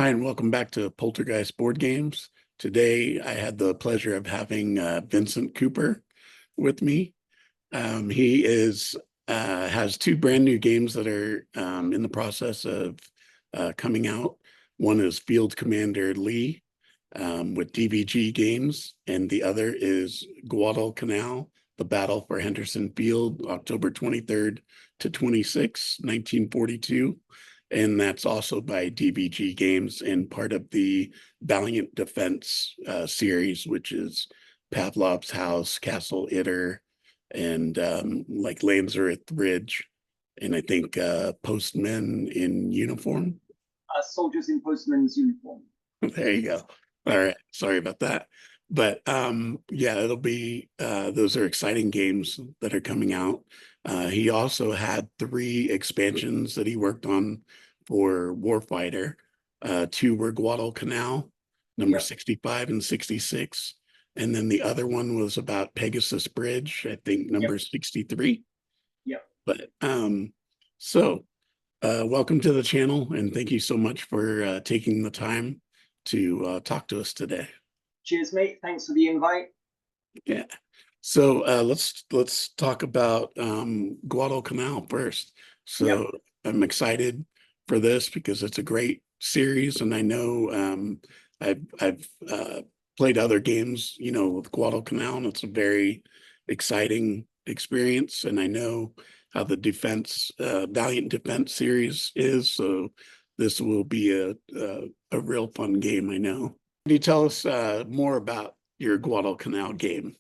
Hi, and welcome back to Poltergeist Board Games. Today, I had the pleasure of having Vincent Cooper with me. He has two brand new games that are in the process of coming out. One is Field Commander Lee with DVG Games, and the other is Guadalcanal, The Battle for Henderson Field, October 23rd to 26, 1942. And that's also by DVG Games and part of the Valiant Defense series, which is Pavlov's House, Castle Itter, and like Lanzerith Ridge, and I think Postmen in Uniform. Soldiers in postmen's uniform. There you go. All right. Sorry about that. But yeah, it'll be those are exciting games that are coming out. He also had 3 expansions that he worked on for Warfighter. 2 were Guadalcanal, number 65 and 66. And then the other one was about Pegasus Bridge, I think number 63. Yep. But so welcome to the channel, and thank you so much for taking the time to talk to us today. Cheers, mate. Thanks for the invite. Yeah. So let's talk about Guadalcanal first. So I'm excited for this because it's a great series, and I know I've played other games, with Guadalcanal, and it's a very exciting experience. And I know how the Valiant Defense series is, so this will be a real fun game, I know. Can you tell us more about your Guadalcanal game?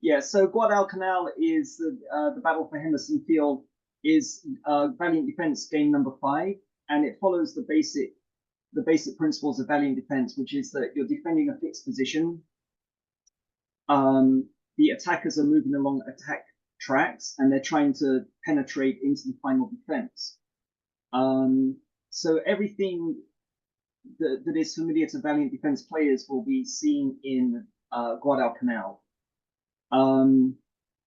Yeah, so Guadalcanal is the Battle for Henderson Field is Valiant Defense game number 5, and it follows the basic principles of Valiant Defense, which is that you're defending a fixed position. The attackers are moving along attack tracks, and they're trying to penetrate into the final defense. So everything that is familiar to Valiant Defense players will be seen in Guadalcanal.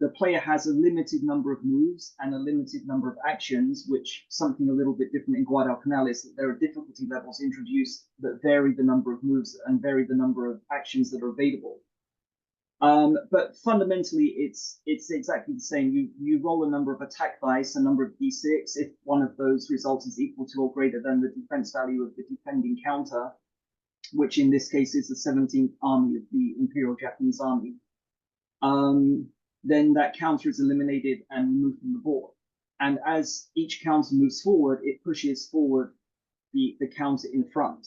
The player has a limited number of moves and a limited number of actions, which something a little bit different in Guadalcanal is that there are difficulty levels introduced that vary the number of moves and vary the number of actions that are available. But fundamentally, it's exactly the same. You roll a number of attack dice, a number of d6. If one of those results is equal to or greater than the defense value of the defending counter, which in this case is the 17th Army of the Imperial Japanese Army, then that counter is eliminated and removed from the board. And as each counter moves forward, it pushes forward the counter in front.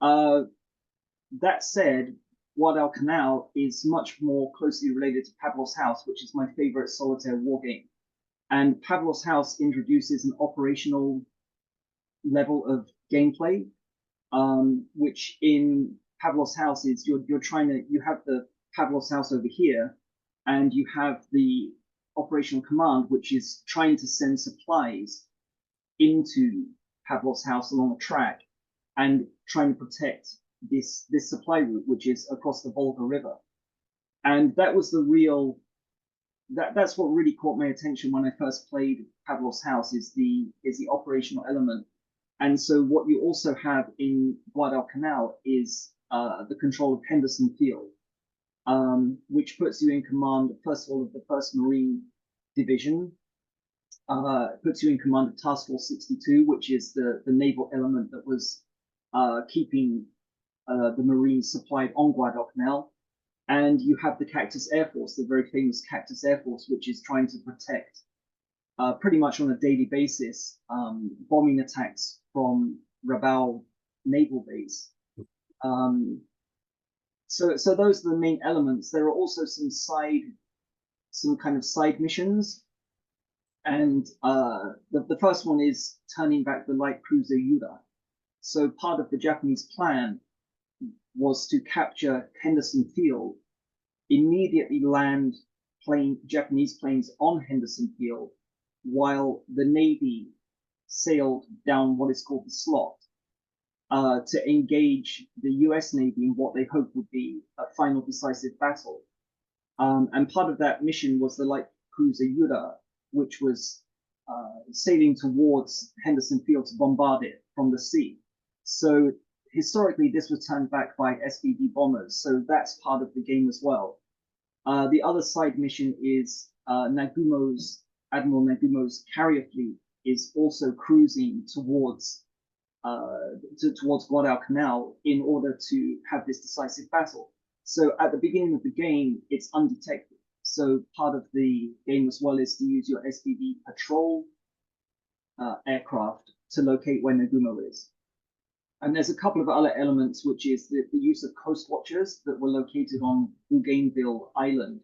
That said, Guadalcanal is much more closely related to Pavlov's House, which is my favorite solitaire war game. And Pavlov's House introduces an operational level of gameplay, which in Pavlov's House is you have the Pavlov's House over here, and you have the operational command, which is trying to send supplies into Pavlov's House along a track and trying to protect this supply route, which is across the Volga River. And that was that's what really caught my attention when I first played Pavlov's House is the operational element. And so what you also have in Guadalcanal is the control of Henderson Field, which puts you in command, first of all, of the 1st Marine Division, puts you in command of Task Force 62, which is the naval element that was keeping the Marines supplied on Guadalcanal. And you have the Cactus Air Force, the very famous Cactus Air Force, which is trying to protect pretty much on a daily basis bombing attacks from Rabaul naval base. So those are the main elements. There are also some kind of side missions. And the first one is turning back the light cruiser Yuda. So part of the Japanese plan was to capture Henderson Field, immediately land Japanese planes on Henderson Field, while the Navy sailed down what is called the slot to engage the US Navy in what they hoped would be a final decisive battle. And part of that mission was the light cruiser Yuda, which was sailing towards Henderson Field to bombard it from the sea. So historically this was turned back by SBD bombers, so that's part of the game as well. The other side mission is Admiral Nagumo's carrier fleet is also cruising towards Guadalcanal in order to have this decisive battle. So at the beginning of the game, it's undetected. So part of the game as well is to use your SBD patrol aircraft to locate where Nagumo is. And there's a couple of other elements, which is the use of coast watchers that were located on Bougainville Island.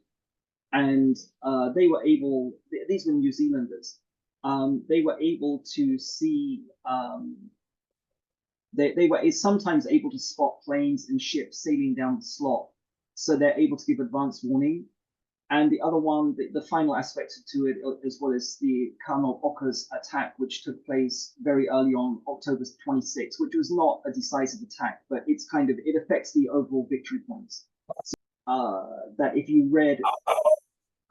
And they were able, these were New Zealanders, they were able to see, they were sometimes able to spot planes and ships sailing down the slot. So they're able to give advance warning. And the other one, the final aspect to it, as well as the Colonel Oka's attack, which took place very early on October 26, which was not a decisive attack, but it's kind of, it affects the overall victory points. So, that if you read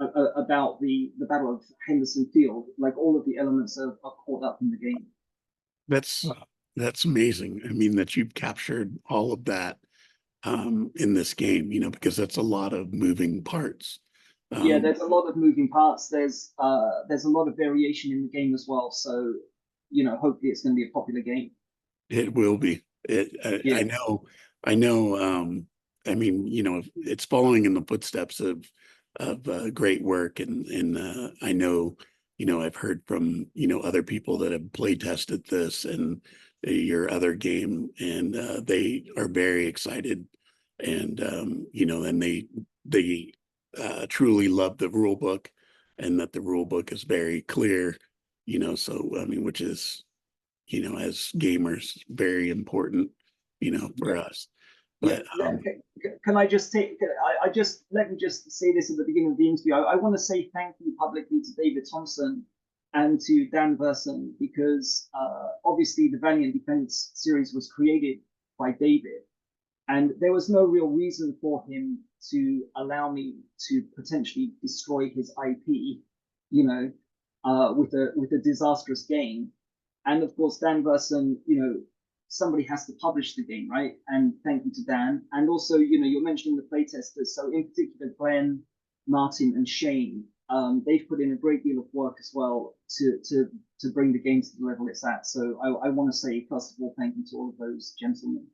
about the Battle of Henderson Field, like all of the elements are caught up in the game. That's amazing. I mean, that you've captured all of that in this game, you know, because that's a lot of moving parts. Yeah, there's a lot of moving parts. There's a lot of variation in the game as well. So, you know, hopefully it's going to be a popular game. It will be. Yeah. I know. I mean, you know, it's following in the footsteps of great work, and I know, you know, I've heard from, you know, other people that have play tested this and your other game, and they are very excited, and you know, and they truly love the rule book, and that the rule book is very clear, you know. So I mean, which is, you know, as gamers, very important, you know, for us. But can I just take? Let me just say this at the beginning of the interview. I want to say thank you publicly to David Thompson and to Dan Verson, because obviously the Valiant Defense series was created by David, and there was no real reason for him to allow me to potentially destroy his IP, you know, with a disastrous game. And of course, Dan Verson, you know, somebody has to publish the game, right? And thank you to Dan. And also, you know, you're mentioning the playtesters. So in particular, Glenn, Martin, and Shane, they've put in a great deal of work as well to bring the game to the level it's at. So I want to say, first of all, thank you to all of those gentlemen.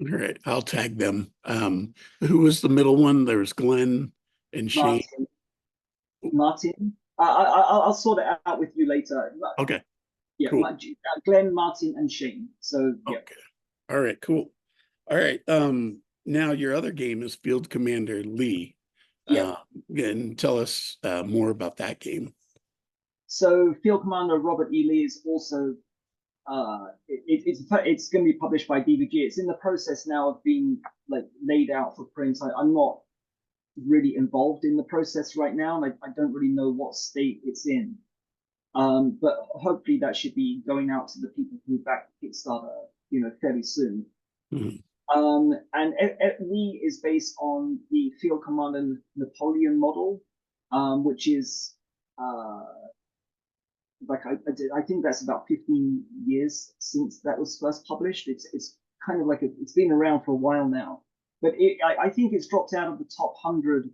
all right, I'll tag them. Who was the middle one? There was Glenn and Shane. Martin. I'll sort it out with you later. Okay. Yeah, cool. Glenn, Martin, and Shane. So yeah. Okay. All right, cool. All right. Now your other game is Field Commander Lee. Yeah. And tell us more about that game. So Field Commander Robert E. Lee is also it's going to be published by DVG. It's in the process now of being like laid out for print. I'm not really involved in the process right now, and I don't really know what state it's in. But hopefully that should be going out to the people who back Kickstarter, you know, fairly soon. Mm-hmm. And Lee is based on the Field Commander Napoleon model, which is I think that's about 15 years since that was first published. It's kind of like it's been around for a while now, but I think it's dropped out of the top 100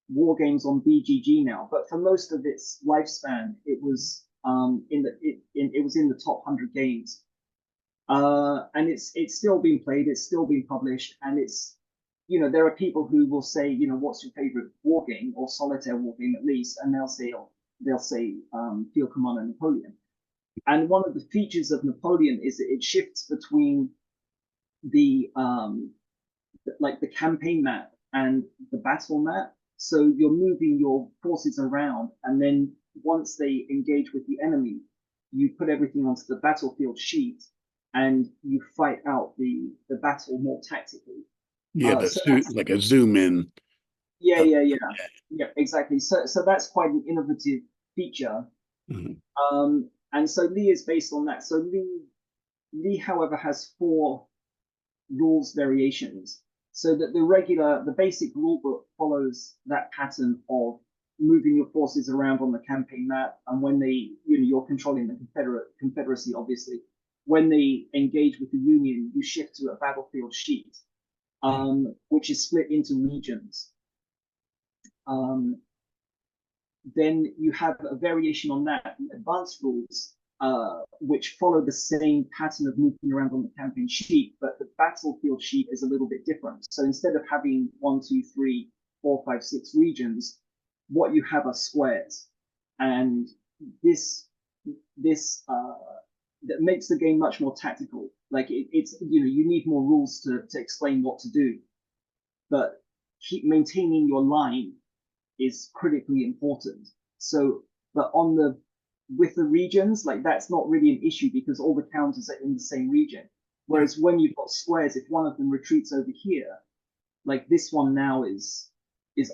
war games on BGG now. But for most of its lifespan, it was it was in the top 100 games, and it's still being played. It's still being published, and it's, you know, there are people who will say, you know, what's your favorite war game or solitaire war game at least, and they'll say Field Commander Napoleon. And one of the features of Napoleon is that it shifts between the campaign map and the battle map. So you're moving your forces around, and then once they engage with the enemy, you put everything onto the battlefield sheet and you fight out the battle more tactically. Yeah, like a zoom in. Yeah, exactly. So that's quite an innovative feature. Mm-hmm. And so Lee is based on that. So Lee, however, has 4 rules variations. So that the basic rule book follows that pattern of moving your forces around on the campaign map, and when they, you know, you're controlling the Confederacy, obviously. when they engage with the Union, you shift to a battlefield sheet, which is split into regions. Then you have a variation on that, advanced rules, which follow the same pattern of moving around on the campaign sheet, but the battlefield sheet is a little bit different. So instead of having 1, 2, 3, 4, 5, 6 regions, what you have are squares, and this that makes the game much more tactical. Like it's you need more rules to explain what to do, but keep maintaining your line is critically important. So, but with the regions, like that's not really an issue because all the counters are in the same region. Whereas when you've got squares, if one of them retreats over here, like this one now is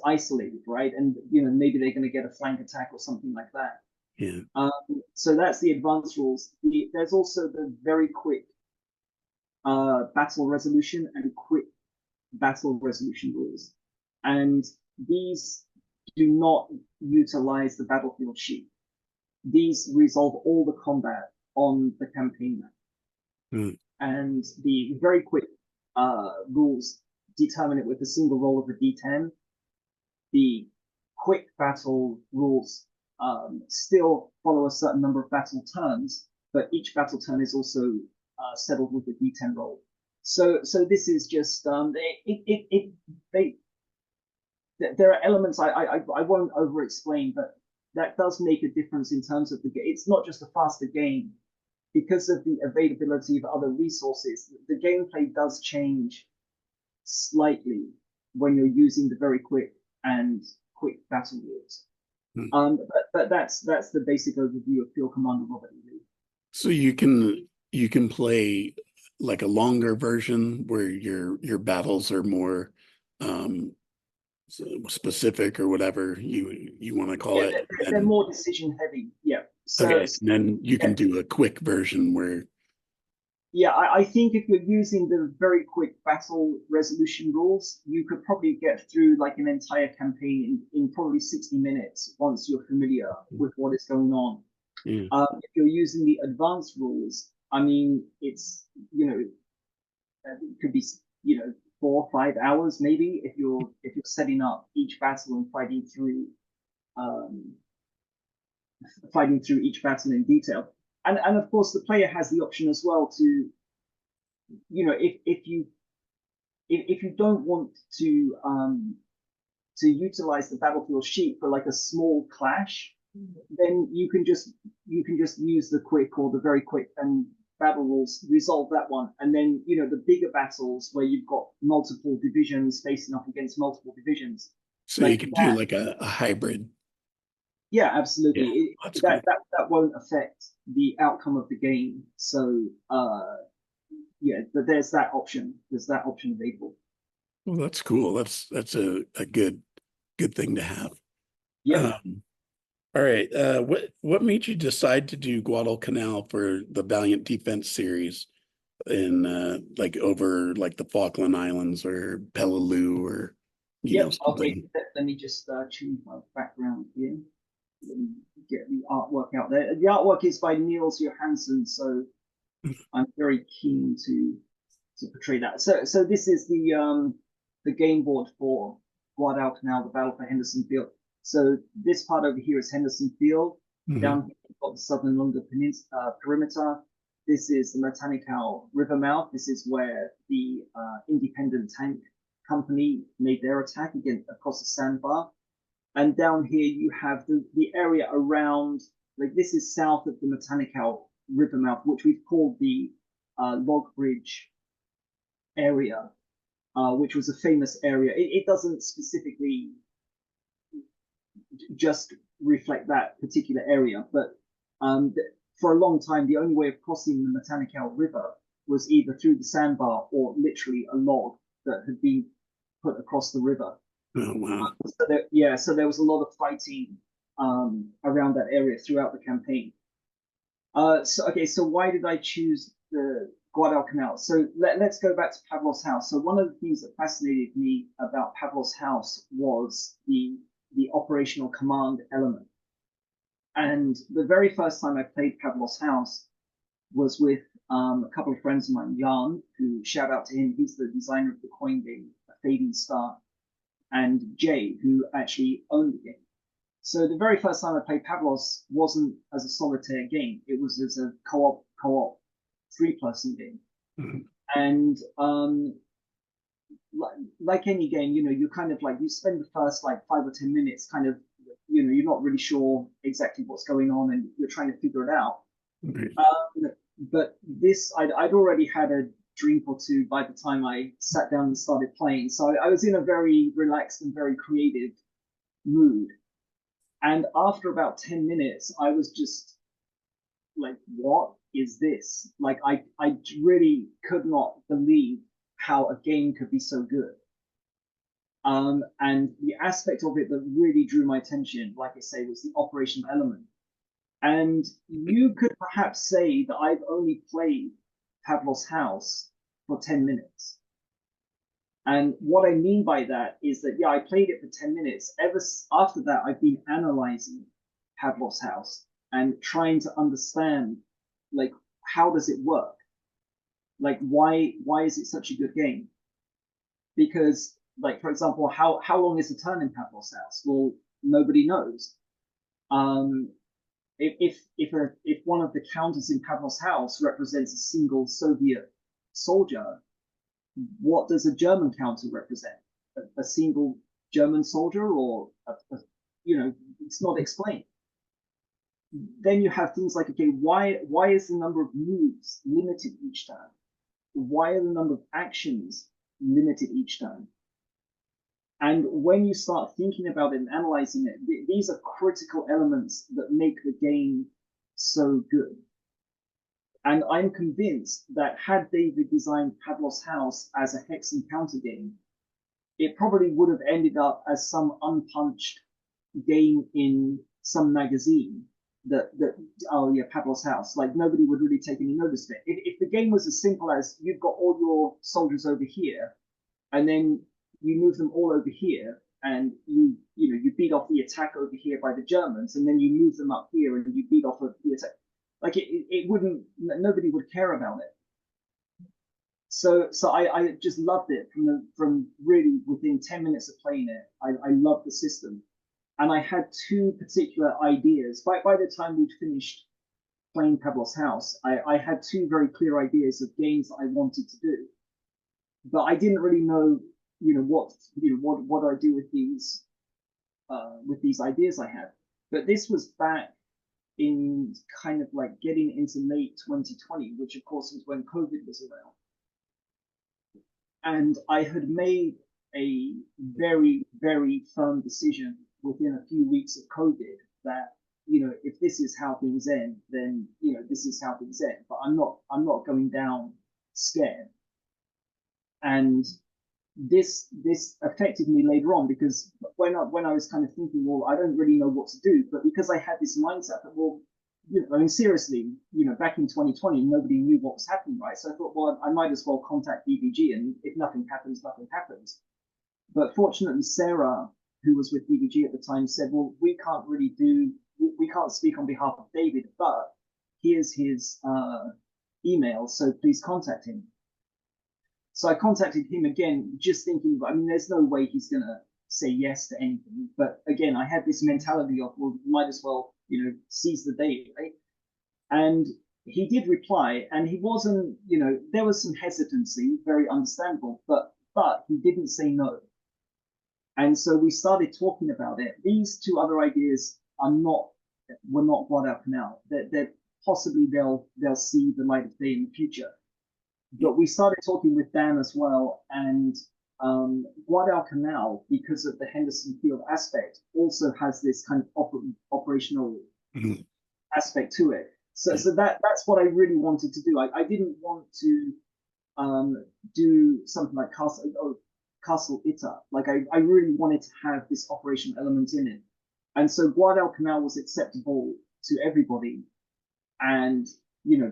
isolated, right? And maybe they're going to get a flank attack or something like that. Yeah. So that's the advanced rules. There's also the very quick battle resolution and quick battle resolution rules, and these do not utilize the battlefield sheet. These resolve all the combat on the campaign map. And the very quick rules determine it with a single roll of a d10. The quick battle rules still follow a certain number of battle turns, but each battle turn is also settled with a d10 roll. So this is just there are elements I won't over explain, but that does make a difference in terms of the game. It's not just a faster game because of the availability of other resources. The gameplay does change slightly when you're using the very quick and quick battle rules. But that's the basic overview of Field Commander Robert E. Lee. So you can play like a longer version where your battles are more specific or whatever you want to call it. They're more decision heavy. Yeah. So, okay, and then you can do a quick version where. Yeah, I think if you're using the very quick battle resolution rules, you could probably get through like an entire campaign in probably 60 minutes once you're familiar with what is going on. Yeah. If you're using the advanced rules, I mean, it's it could be 4 or 5 hours maybe if you're setting up each battle and fighting through each battle in detail. And of course, the player has the option as well to, if you don't want to utilize the battlefield sheet for like a small clash, then you can just use the quick or the very quick and battle rules, resolve that one, and then the bigger battles where you've got multiple divisions facing up against multiple divisions. So you can do like a hybrid. Yeah, absolutely. Yeah, that won't affect the outcome of the game. So but there's that option. There's that option available. Well, that's cool. That's a good thing to have. Yeah. All right. What made you decide to do Guadalcanal for the Valiant Defense series in like over like the Falkland Islands or Peleliu or something? Okay. Let me just change my background here. Let me get the artwork out there. The artwork is by Niels Johansson, so I'm very keen to portray that. So this is the game board for Guadalcanal, the Battle for Henderson Field. So this part over here is Henderson Field. Down here we've got the southern Lunga perimeter. This is the Matanikau River mouth. This is where the independent tank company made their attack across the sandbar. And down here you have the area around, like this is south of the Matanikau River mouth, which we've called the Log Bridge area, which was a famous area. It doesn't specifically just reflect that particular area, but for a long time, the only way of crossing the Matanikau River was either through the sandbar or literally a log that had been put across the river. Oh, wow. So there was a lot of fighting around that area throughout the campaign. So why did I choose the Guadalcanal? So let's go back to Pavlov's house. So one of the things that fascinated me about Pavlov's house was the operational command element. And the very first time I played Pavlov's house was with a couple of friends of mine, Jan, who shout out to him, he's the designer of the coin game, Fading Star, and Jay, who actually owned the game. So the very first time I played Pavlos wasn't as a solitaire game; it was as a co-op 3-person game. Mhm. And like any game, you're kind of like, you spend the first like 5 or 10 minutes kind of, you're not really sure exactly what's going on, and you're trying to figure it out. Right. But this, I'd already had a drink or two by the time I sat down and started playing, so I was in a very relaxed and very creative mood. And after about 10 minutes, I was just like, what is this? Like, I really could not believe how a game could be so good. And the aspect of it that really drew my attention, like I say, was the operational element. And you could perhaps say that I've only played Pavlos House for 10 minutes. And what I mean by that is that, yeah, I played it for 10 minutes. Ever after that, I've been analyzing Pavlos House and trying to understand, like, how does it work? Like, why is it such a good game? Because, like, for example, how long is a turn in Pavlos House? Well, nobody knows. If one of the counters in Pavlos House represents a single Soviet soldier, what does a German counter represent? A single German soldier, or it's not explained. Then you have things like, okay, why is the number of moves limited each turn? Why are the number of actions limited each turn? And when you start thinking about it and analyzing it, these are critical elements that make the game so good. And I'm convinced that had David designed Pavlos House as a hex and counter game, it probably would have ended up as some unpunched game in some magazine that oh yeah, Pavlos House. Like, nobody would really take any notice of it. If the game was as simple as, you've got all your soldiers over here, and then you move them all over here, and you beat off the attack over here by the Germans, and then you move them up here and you beat off the attack. Like, it wouldn't, nobody would care about it. So I just loved it from really within 10 minutes of playing it. I loved the system, and I had two particular ideas. By the time we'd finished playing Pavlos House, I had two very clear ideas of games that I wanted to do, but I didn't really know what I do with these ideas I had. But this was back in kind of like getting into late 2020, which of course was when COVID was around. And I had made a very, very firm decision within a few weeks of COVID that, if this is how things end, then, this is how things end. But I'm not going down scared. And this affected me later on, because when I was kind of thinking, well, I don't really know what to do, but because I had this mindset that, well, I mean, seriously, back in 2020, nobody knew what was happening, right? So I thought, well, I might as well contact BBG, and if nothing happens, nothing happens. But fortunately, Sarah, who was with BBG at the time, said, well, we can't speak on behalf of David, but here's his email, so please contact him. So I contacted him again, just thinking, I mean, there's no way he's going to say yes to anything. But again, I had this mentality of, well, might as well, seize the day, right? And he did reply, and he wasn't, there was some hesitancy, very understandable, but he didn't say no. And so we started talking about it. These two other ideas were not Guadalcanal. They're possibly they'll see the light of day in the future. But we started talking with Dan as well, and Guadalcanal, because of the Henderson field aspect, also has this kind of operational aspect to it. So that's what I really wanted to do. I didn't want to do something like Castle Ita. Like, I really wanted to have this operational element in it. And so Guadalcanal was acceptable to everybody. And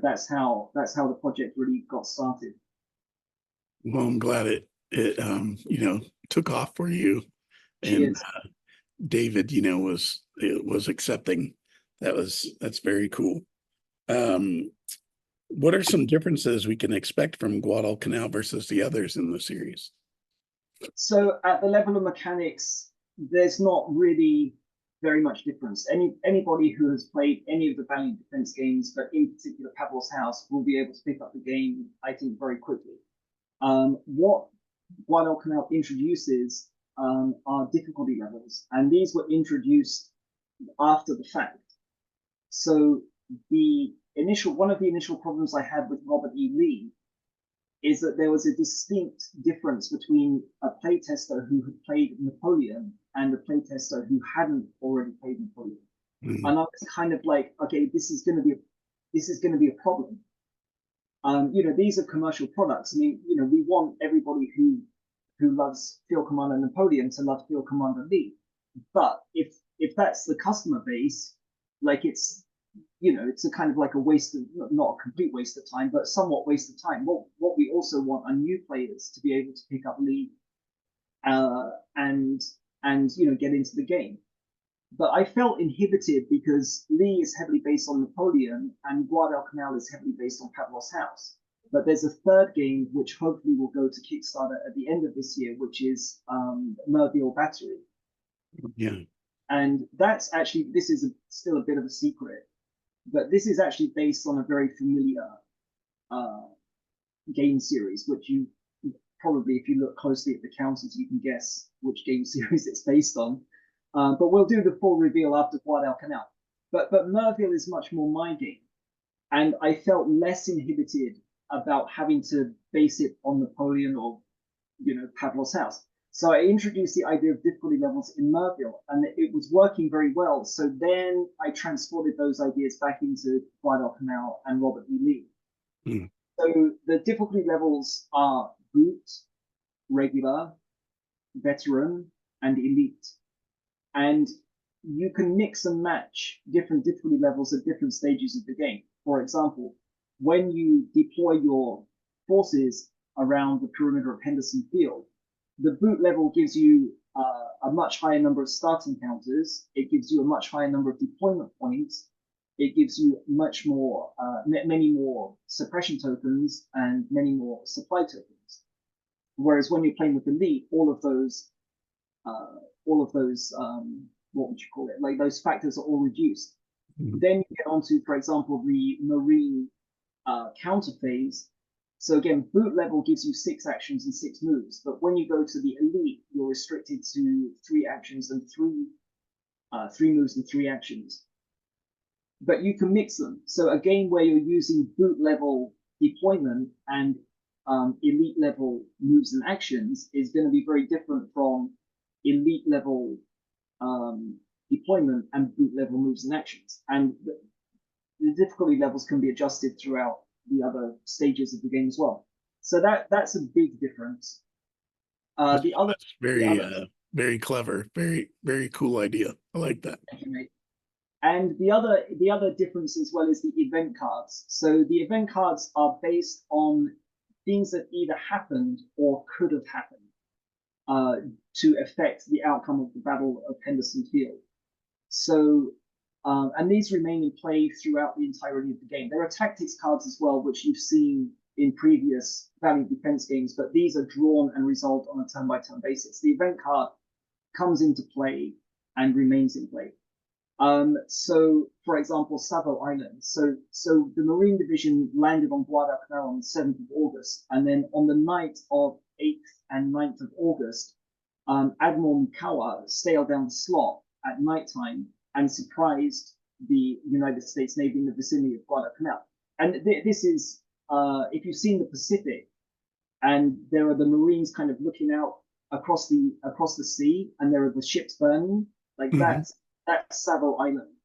that's how the project really got started. Well, I'm glad it took off for you, and David, was accepting. That's very cool. What are some differences we can expect from Guadalcanal versus the others in the series? So at the level of mechanics, there's not really very much difference. Anybody who has played any of the Valiant Defense games, but in particular Pavlov's House, will be able to pick up the game, I think, very quickly. What Guadalcanal introduces are difficulty levels, and these were introduced after the fact. So one of the initial problems I had with Robert E. Lee is that there was a distinct difference between a playtester who had played Napoleon and a playtester who hadn't already played Napoleon. Mm-hmm. And I was kind of like, okay, this is going to be a problem. These are commercial products. I mean, we want everybody who loves Field Commander Napoleon to love Field Commander Lee. But if that's the customer base, like it's a kind of like a waste of, not a complete waste of time, but somewhat waste of time. What we also want are new players to be able to pick up Lee and get into the game. But I felt inhibited because Lee is heavily based on Napoleon and Guadalcanal is heavily based on Pavlov's House. But there's a third game which hopefully will go to Kickstarter at the end of this year, which is Merville Battery. Yeah. And that's actually, this is still a bit of a secret, but this is actually based on a very familiar game series, which you probably, if you look closely at the counters, you can guess which game series it's based on. But we'll do the full reveal after Guadalcanal. But Merville is much more my game. And I felt less inhibited about having to base it on Napoleon or, Pavlov's House. So I introduced the idea of difficulty levels in Merville, and it was working very well. So then I transported those ideas back into Guadalcanal and Robert E. Lee. Mm. So the difficulty levels are boot, regular, veteran, and elite. And you can mix and match different difficulty levels at different stages of the game. For example, when you deploy your forces around the perimeter of Henderson Field, the boot level gives you a much higher number of starting counters. It gives you a much higher number of deployment points. It gives you much more, many more suppression tokens and many more supply tokens. Whereas when you're playing with elite, all of those, what would you call it? Like those factors are all reduced. Mm-hmm. Then you get onto, for example, the Marine counter phase. So again, boot level gives you 6 actions and 6 moves, but when you go to the elite, you're restricted to 3 actions and 3 moves and 3 actions. But you can mix them. So a game where you're using boot level deployment and elite level moves and actions is going to be very different from elite level deployment and boot level moves and actions. And the difficulty levels can be adjusted throughout the other stages of the game as well. So that's a big difference. That's very clever, very cool idea. I like that. And the other difference as well is the event cards. So the event cards are based on things that either happened or could have happened to affect the outcome of the Battle of Henderson Field. So and these remain in play throughout the entirety of the game. There are tactics cards as well, which you've seen in previous Valiant Defense games, but these are drawn and resolved on a turn-by-turn basis. The event card comes into play and remains in play. So, for example, Savo Island. So the Marine Division landed on Guadalcanal on the 7th of August, and then on the night of 8th and 9th of August, Admiral Mikawa sailed down the slot at nighttime and surprised the United States Navy in the vicinity of Guadalcanal. And this is, if you've seen the Pacific, and there are the Marines kind of looking out across the sea, and there are the ships burning, like that's Savo Island.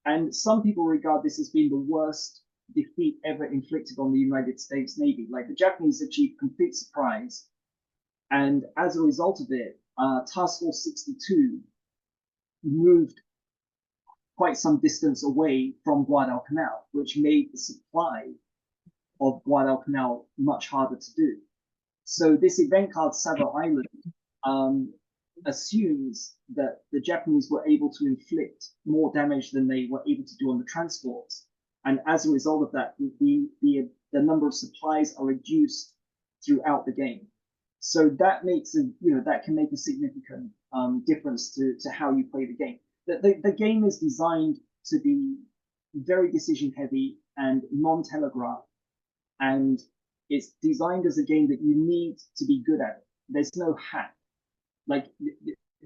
And some people regard this as being the worst defeat ever inflicted on the United States Navy. Like the Japanese achieved complete surprise, and as a result of it, Task Force 62 moved quite some distance away from Guadalcanal, which made the supply of Guadalcanal much harder to do. So this event card, Savo Island, assumes that the Japanese were able to inflict more damage than they were able to do on the transports. And as a result of that, the number of supplies are reduced throughout the game. So that makes that can make a significant difference to how you play the game. The game is designed to be very decision heavy and non-telegraphed, and it's designed as a game that you need to be good at it. There's no hack. Like,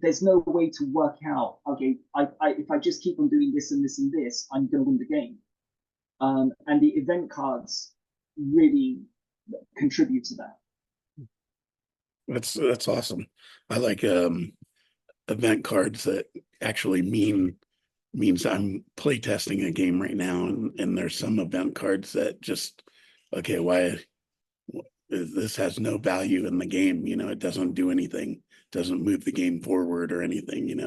there's no way to work out, okay, if I just keep on doing this and this and this, I'm going to win the game. And the event cards really contribute to that. That's awesome. I like event cards that actually means I'm play testing a game right now, and there's some event cards that just, okay, why this has no value in the game, it doesn't do anything, doesn't move the game forward or anything, and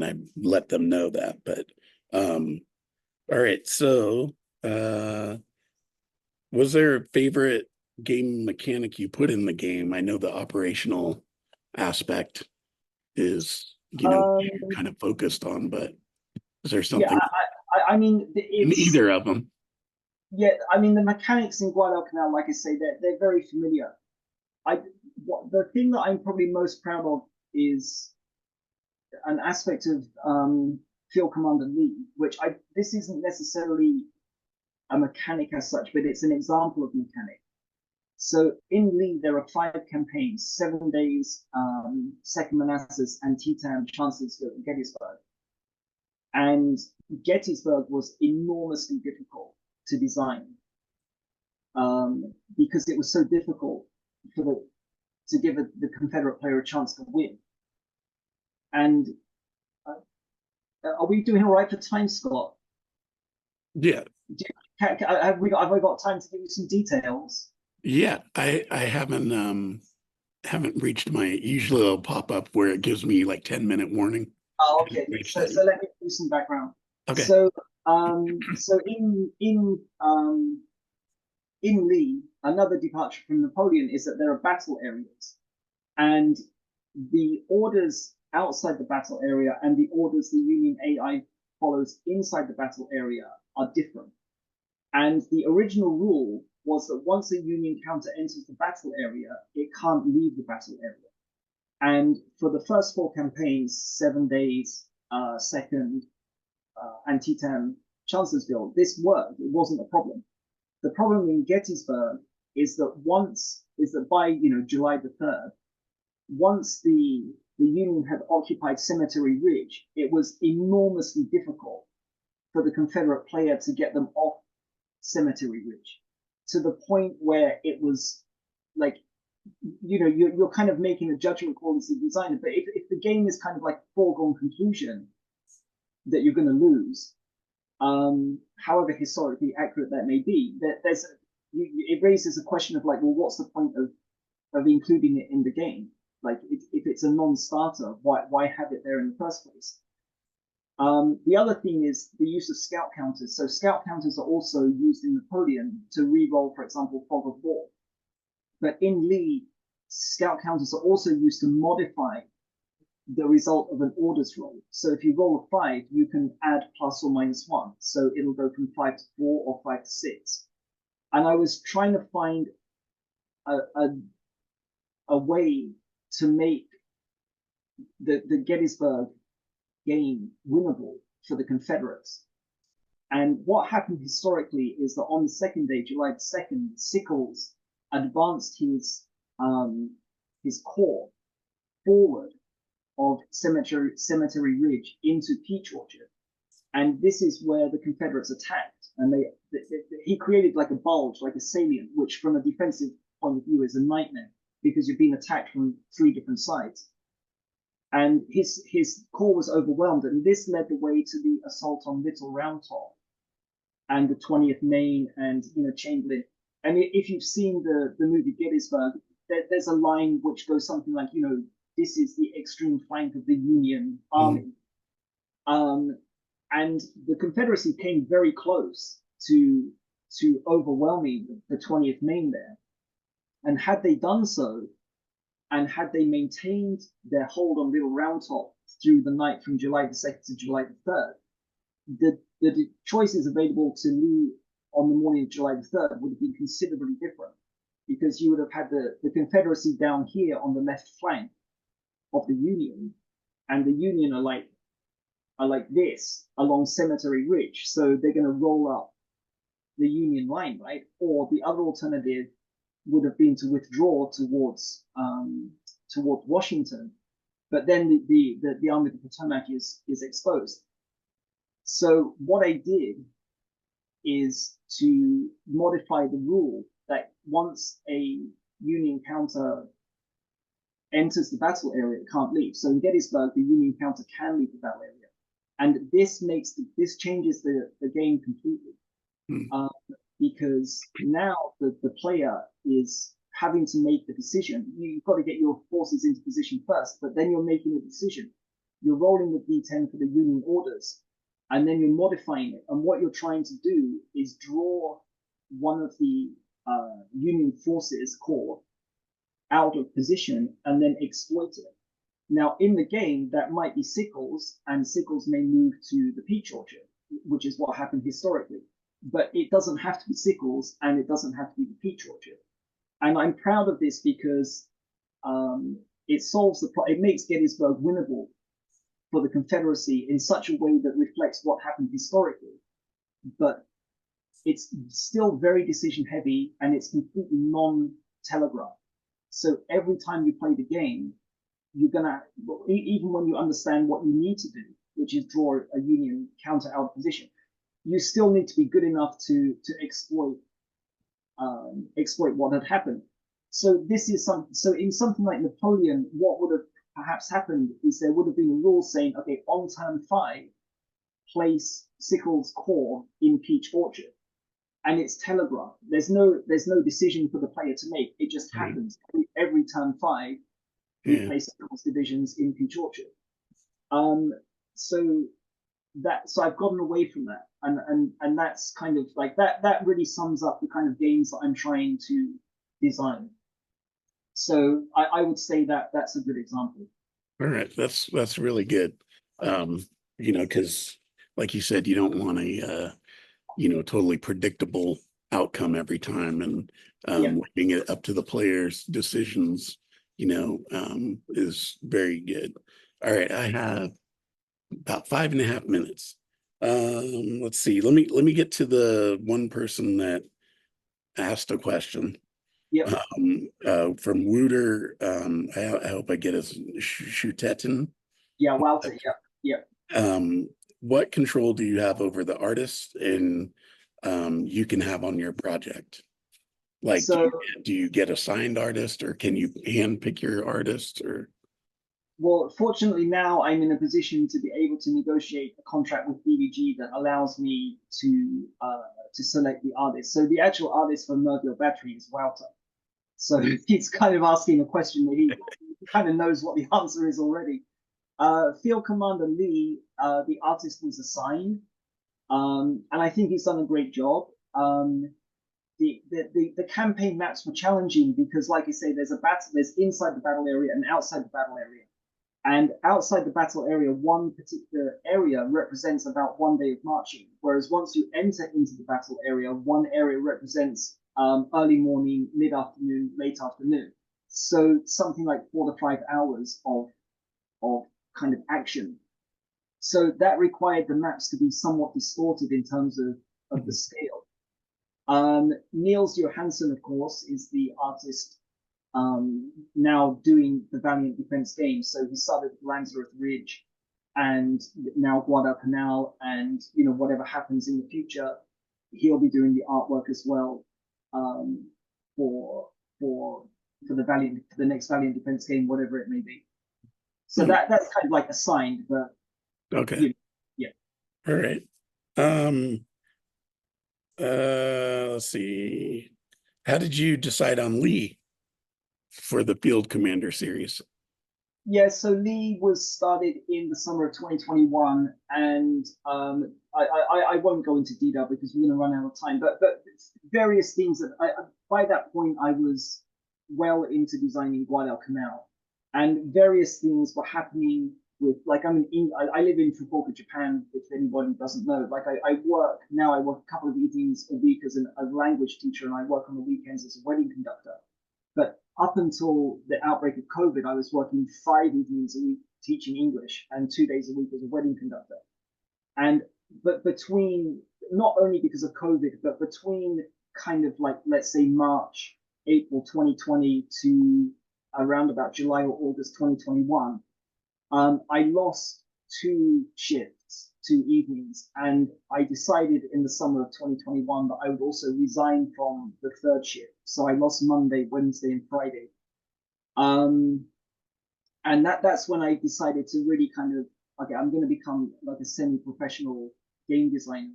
I let them know that. But all right, so was there a favorite game mechanic you put in the game? I know the operational aspect is kind of focused on, but is there something I mean, in either of them? Yeah, I mean, the mechanics in Guadalcanal, like I say, they're very familiar. The thing that I'm probably most proud of is an aspect of Field Commander Lee, which this isn't necessarily a mechanic as such, but it's an example of mechanic. So in Lee, there are 5 campaigns: 7 days, Second Manassas, Antietam, Chancellorsville, and Gettysburg. And Gettysburg was enormously difficult to design because it was so difficult to give the Confederate player a chance to win. And are we doing all right for time, Scott? Yeah. Have I got time to give you some details? Yeah, I haven't reached my, usually it'll pop up where it gives me like 10-minute warning. Oh, okay. So let me do some background. Okay. So in Lee, another departure from Napoleon is that there are battle areas, and the orders outside the battle area and the orders the Union AI follows inside the battle area are different. And the original rule was that once a Union counter enters the battle area, it can't leave the battle area. And for the first 4 campaigns, 7 days, second, Antietam, Chancellorsville, this worked. It wasn't a problem. The problem in Gettysburg is that by July the 3rd, once the Union had occupied Cemetery Ridge, it was enormously difficult for the Confederate player to get them off Cemetery Ridge, to the point where it was like, you're kind of making a judgment call as a designer. But if the game is kind of like foregone conclusion that you're going to lose, however historically accurate that may be, it raises a question of like, well, what's the point of including it in the game? Like, if it's a non-starter, why have it there in the first place? The other thing is the use of scout counters. So scout counters are also used in Napoleon to re-roll, for example, Fog of War. But in Lee, scout counters are also used to modify the result of an orders roll. So if you roll a 5, you can add plus or minus 1. So it'll go from 5 to 4 or 5 to 6. And I was trying to find a way to make the Gettysburg game winnable for the Confederates. And what happened historically is that on the second day, July the 2nd, Sickles advanced his corps forward of Cemetery Ridge into Peach Orchard. And this is where the Confederates attacked. And he created like a bulge, like a salient, which from a defensive point of view is a nightmare because you're being attacked from 3 different sides. And his corps was overwhelmed, and this led the way to the assault on Little Round Top and the 20th Maine and Chamberlain. And if you've seen the movie Gettysburg, there's a line which goes something like, this is the extreme flank of the Union Army. And the Confederacy came very close to overwhelming the 20th Maine there. And had they done so, and had they maintained their hold on Little Round Top through the night from July the 2nd to July the 3rd, the choices available to Lee on the morning of July the 3rd would have been considerably different, because you would have had the Confederacy down here on the left flank of the Union, and the Union are like this along Cemetery Ridge, so they're going to roll up the Union line, right? Or the other alternative would have been to withdraw towards Washington, but then the Army of the Potomac is exposed. So what I did is to modify the rule that once a Union counter enters the battle area, it can't leave. So in Gettysburg, the Union counter can leave the battle area, and this changes the game completely. Because now the player is having to make the decision. You've got to get your forces into position first, but then you're making a decision. You're rolling the D10 for the Union orders, and then you're modifying it. And what you're trying to do is draw one of the Union forces corps out of position and then exploit it. Now, in the game, that might be Sickles, and Sickles may move to the Peach Orchard, which is what happened historically. But it doesn't have to be Sickles, and it doesn't have to be the Peach Orchard. And I'm proud of this because it solves it makes Gettysburg winnable for the Confederacy in such a way that reflects what happened historically. But it's still very decision heavy, and it's completely non-telegraphed. So every time you play the game, you're gonna, even when you understand what you need to do, which is draw a Union counter out of position, you still need to be good enough to exploit what had happened. So this is so in something like Napoleon, what would have perhaps happened is there would have been a rule saying, okay, on turn 5, place Sickles' corps in Peach Orchard, and it's telegraphed. There's no decision for the player to make. It just happens every turn 5. You place Sickles' divisions in Peach Orchard. So I've gotten away from that, and that's kind of like that really sums up the kind of games that I'm trying to design. So I would say that that's a good example. All right, that's really good. Because like you said, you don't want a totally predictable outcome every time, and leaving it up to the players' decisions, is very good. All right, I have about 5.5 minutes. Let's see. Let me get to the one person that asked a question. Yep. From Wooter. I hope I get his Shutetin. Yeah, Walter. Yep. What control do you have over the artist and you can have on your project? Like, so, do you get assigned artist, or can you hand pick your artist? Or well, fortunately now I'm in a position to be able to negotiate a contract with BBG that allows me to select the artist. So the actual artist for Mobile Battery is Walter. So he's kind of asking a question that he kind of knows what the answer is already. Field Commander Lee, the artist was assigned, and I think he's done a great job. The campaign maps were challenging because, like I say, there's inside the battle area and outside the battle area. And outside the battle area, one particular area represents about 1 day of marching. Whereas once you enter into the battle area, one area represents early morning, mid-afternoon, late afternoon. So something like 4 to 5 hours of kind of action. So that required the maps to be somewhat distorted in terms of the scale. Niels Johansson, of course, is the artist now doing the Valiant Defense games. So he started with Lansworth Ridge and now Guadalcanal, and whatever happens in the future, he'll be doing the artwork as well for the next Valiant Defense game, whatever it may be. So that's kind of like assigned, but okay, yeah. All right. Let's see. How did you decide on Lee for the Field Commander series? Yeah, so Lee was started in the summer of 2021, and I won't go into detail because we're going to run out of time. But various things that by that point I was well into designing Guadalcanal, and various things were happening with like I live in Fukuoka, Japan. If anybody doesn't know, like I work now. I work a couple of evenings a week as a language teacher, and I work on the weekends as a wedding conductor. But up until the outbreak of COVID, I was working 5 evenings a week teaching English and 2 days a week as a wedding conductor. And but between, not only because of COVID, but between kind of like, let's say March, April 2020 to around about July or August 2021, I lost 2 shifts, 2 evenings, and I decided in the summer of 2021 that I would also resign from the 3rd shift. So I lost Monday, Wednesday, and Friday. And that's when I decided to really kind of, okay, I'm going to become like a semi-professional game designer.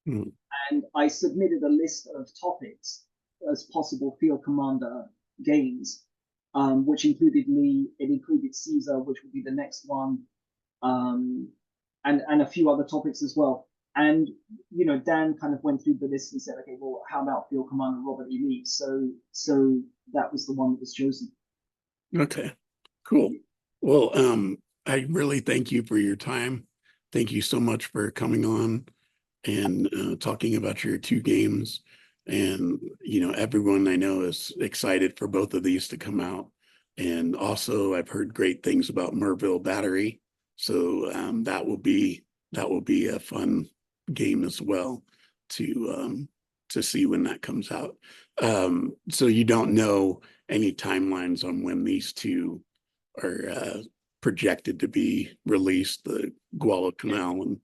Mm. And I submitted a list of topics as possible field commander games, which included Lee, it included Caesar, which would be the next one, and a few other topics as well. And Dan kind of went through the list and said, okay, well, how about Field Commander Robert E. Lee? So that was the one that was chosen. Okay, cool. Well, I really thank you for your time. Thank you so much for coming on and talking about your 2 games. And, everyone I know is excited for both of these to come out. And also I've heard great things about Merville Battery. So that will be a fun game as well to see when that comes out. So you don't know any timelines on when these 2 are projected to be released, the Guadalcanal and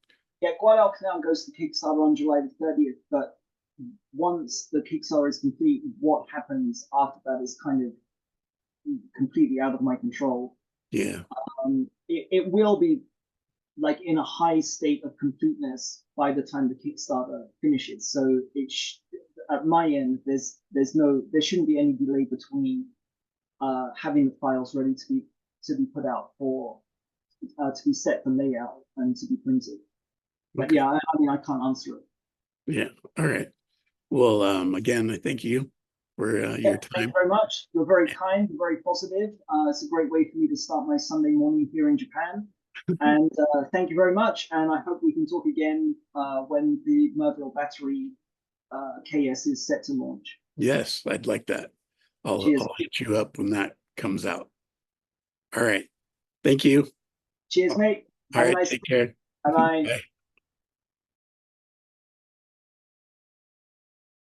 Guadalcanal goes to Kickstarter on July the 30th, but once the Kickstarter is complete, what happens after that is kind of completely out of my control. yeah. It will be like in a high state of completeness by the time the Kickstarter finishes. So at my end, there shouldn't be any delay between having the files ready to be put out to be set for layout and to be printed. But Okay. yeah, I mean, I can't answer it. Yeah. All right. Well, again, I thank you for your Thank time. you very much. You're very kind, very positive. It's a great way for me to start my Sunday morning here in Japan. And thank you very much. And I hope we can talk again when the Merville Battery KS is set to launch. Yes, I'd like that. Cheers. I'll hit you up when that comes out. All right. Thank you. Cheers, mate. All Have a right. nice Take care. Bye-bye. Bye.